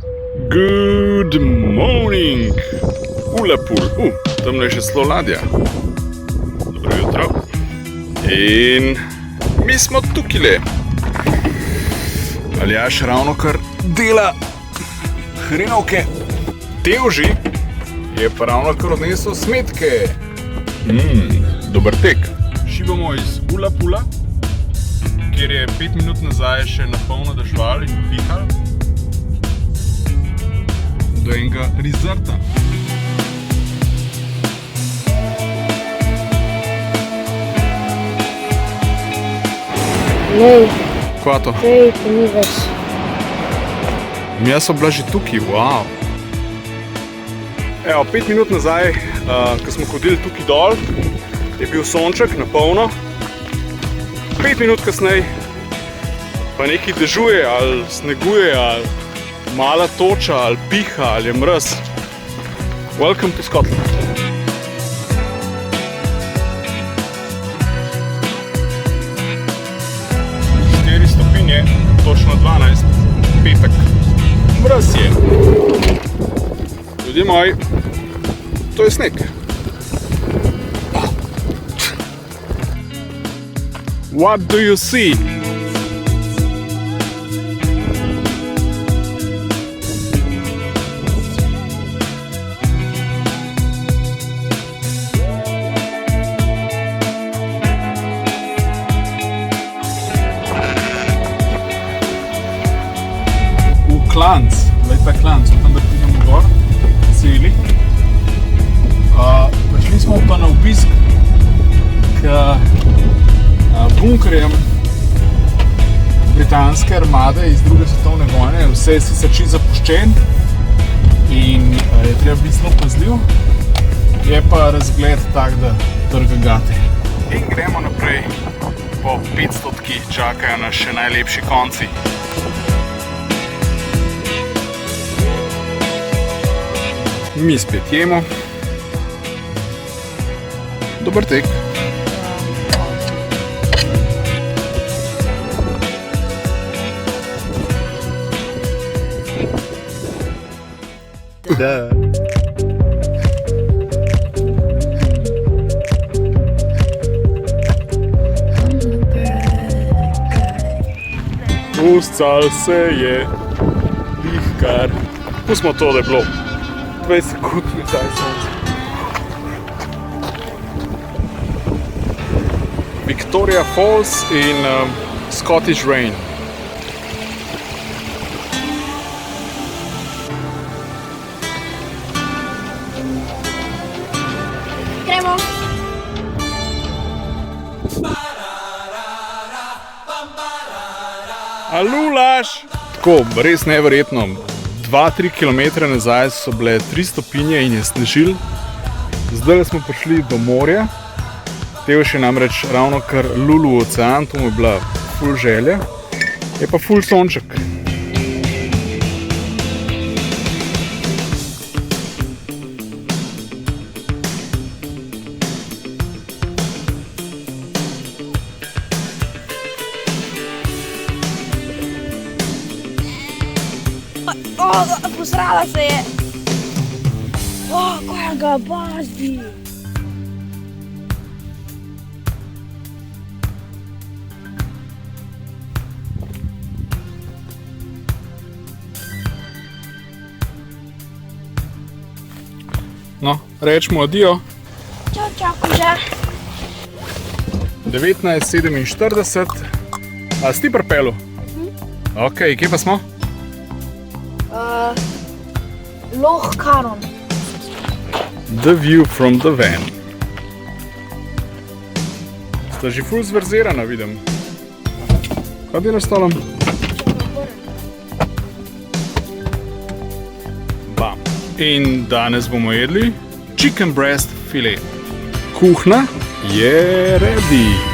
Good morning! Ulapul. Tamle je še slo ladja. Dobro jutro. In mi smo tukile. Aljaž ravno kar dela hrenovke. Tevži je pa ravno kar odnesel smetke. Dober tek. Šibamo iz Ulapula, kjer je 5 minut nazaj še na polno dežval in pihal, do enega rezerta. Nej, Kva to? tej to ni več. Jaz so bila že tukaj, wow. Evo, 5 minut nazaj, ko smo hodili tukaj dol, je bil sonček na polno. 5 minut kasneje pa nekaj dežuje, ali sneguje, ali mala toča, ali piha, ali je mraz. Welcome to Scotland. Stopinje, točno 12, petek. Mraz je. Ljudje moji, to je sneg. What do you see? Klanc, glej ta klanc, upam, da pridemo gor, celi. Prišli smo pa na obisk k bunkerjem britanske armade iz druge svetovne vojne. Vse je sicer čisto zapuščen in je treba biti zelo pazljiv. Je pa razgled tak, da trga gate. In gremo naprej, po 500 čakajo nas še najlepši konci. Mi spet jemo. Dober tek. Da. Uscal se je vihkar. Pustimo to, da je bilo 20 sekund nazaj sonce. Victoria Falls in Scottish Rain. Gremo. Alulaš! Tako, res neverjetno. 2-3 km nazaj so bile 3 stopinje in je snežil. Zdaj smo prišli do morja. Tevž je namreč ravno kar lulil v ocean, to mu je bila ful želja. Je pa ful sonček. Posrala se je. Kaj ga bazdi. No, rečemo adijo. Čau, kuža. 19:47. A si ti pripelju? Ok, kje pa smo? Loch Carron. The view from the van. Sta že ful zverzirana, vidim. Kaj delaš s stolom? Bam. In danes bomo jedli chicken breast filet. Kuhna je ready.